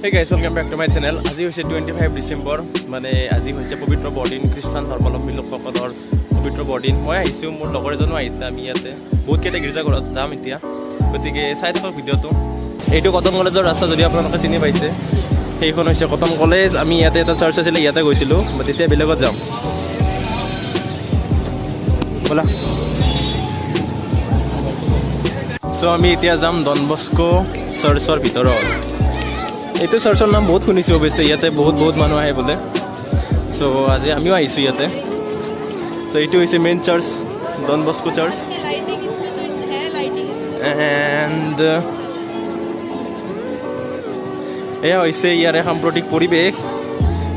Hey guys, welcome back to my channel. আজি হৈছে 25 ডিসেম্বৰ মানে আজি হৈছে পবিত্ৰ বৰদিন খ্ৰীষ্টান ধৰ্মাৱলম্বী লোকসকলৰ পবিত্ৰ বৰদিন মই আহিছো মোৰ লগৰ এজনো আহিছে আমি ইয়াতে বহুত কেইটা গিৰ্জা ঘৰত যাম এতিয়া গতিকে চাই থাকক ভিডিঅটো এইটো কটন কলেজৰ ৰাস্তা যদি আপোনালোকে চিনি পাইছে সেইখন হৈছে কটন কলেজ আমি ইয়াতে এটা চাৰ্চ আছিল ইয়াতে গৈছিলো বাট এতিয়া বেলেগত যাম বলা সো আমি এতিয়া যাম ডনবস্কো চাৰ্চৰ ভিতৰত এইটো চাৰ্চৰ নাম বহুত শুনিছো অৱশ্যে ইয়াতে বহুত মানুহ আহে বোলে সো আজি আমিও আহিছো ইয়াতে সো এইটো হৈছে main church Don Bosco church and এয়া হৈছে ইয়াৰে সাম্প্ৰতিক পৰিৱেশ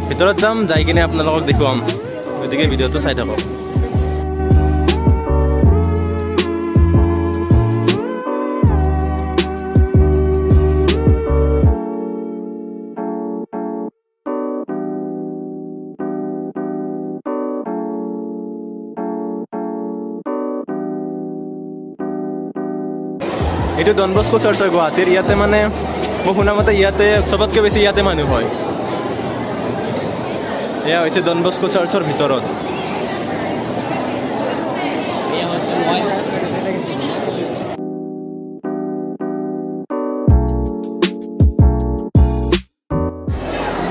ভিতৰত যাম যাই কিনে আপোনালোকক দেখুৱাম গতিকে ভিডিঅ'টো চাই থাকক এইটো ডনবস্কো চাৰ্চ হয় গুৱাহাটীৰ ইয়াতে মানে মই শুনা মতে ইয়াতে চবতকৈ বেছি ইয়াতে মানুহ হয় এয়া হৈছে ডনবস্কো চাৰ্চৰ ভিতৰত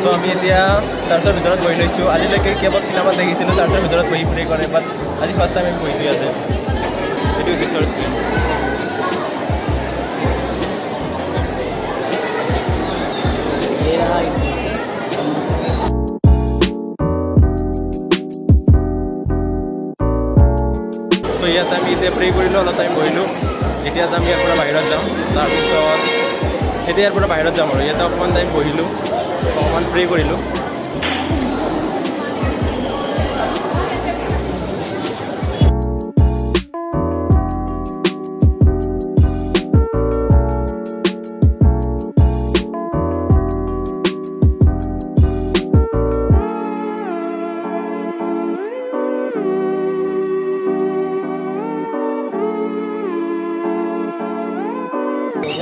চ' আমি এতিয়া চাৰ্চৰ ভিতৰত বহি লৈছোঁ আজিলৈকে কেৱল চিনেমাত দেখিছিলোঁ চাৰ্চৰ ভিতৰত বহি ফুৰি কৰে বাট আজি ফাৰ্ষ্ট টাইম আমি বহিছোঁ ইয়াতে এইটো হৈছে চাৰ্চ সো ইয়াত আমি এতিয়া প্ৰে কৰিলোঁ অলপ টাইম বহিলোঁ এতিয়া আমি ইয়াৰ পৰা বাহিৰত যাম তাৰপিছত এতিয়া ইয়াৰ পৰা বাহিৰত যাম আৰু ইয়াতে অকণমান টাইম বহিলোঁ অকণমান প্ৰে কৰিলোঁ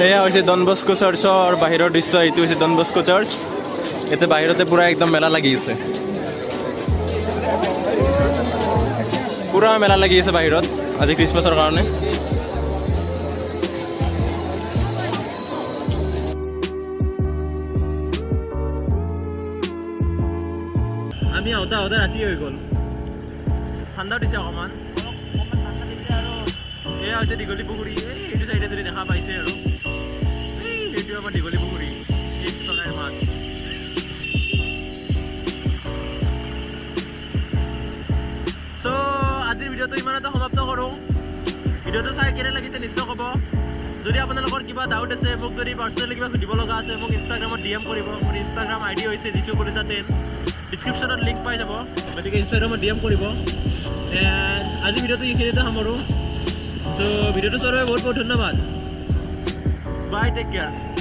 এয়া হৈছে ডনবস্কো চাৰ্চৰ বাহিৰৰ দৃশ্য এইটো হৈছে ডনবস্কো চাৰ্চ ইয়াতে বাহিৰতে পূৰা একদম মেলা লাগি আছে পূৰা মেলা লাগি আছে বাহিৰত আজি খ্ৰীষ্টমাছৰ কাৰণে আমি আহোঁতে ৰাতি হৈ গ'ল ঠাণ্ডা দিছে অকণমান এয়া হৈছে দীঘলী পুখুৰী এইটো চাইডে যদি দেখা পাইছে আৰু এইটো আমাৰ দীঘলী পুখুৰী চলাইৰ মাছ চ' আজিৰ ভিডিঅ'টো ইমানতে সমাপ্ত কৰোঁ ভিডিঅ'টো চাই কেনে লাগিছে নিশ্চয় ক'ব যদি আপোনালোকৰ কিবা ডাউট আছে মোক যদি পাৰ্চনেলি কিবা সুধিব লগা আছে মোক ইনষ্টাগ্ৰামত DM কৰিব মোৰ ইনষ্টাগ্ৰাম ID হৈছে Jishu Kalita 10 ডিছক্ৰিপশ্যনত লিংক পাই যাব গতিকে ইনষ্টাগ্ৰামত DM কৰিব আজি ভিডিঅ'টো এইখিনিতে সামৰোঁ তো ভিডিঅ'টো চোৱাৰ বাবে বহুত ধন্যবাদ বাই টেক কেয়াৰ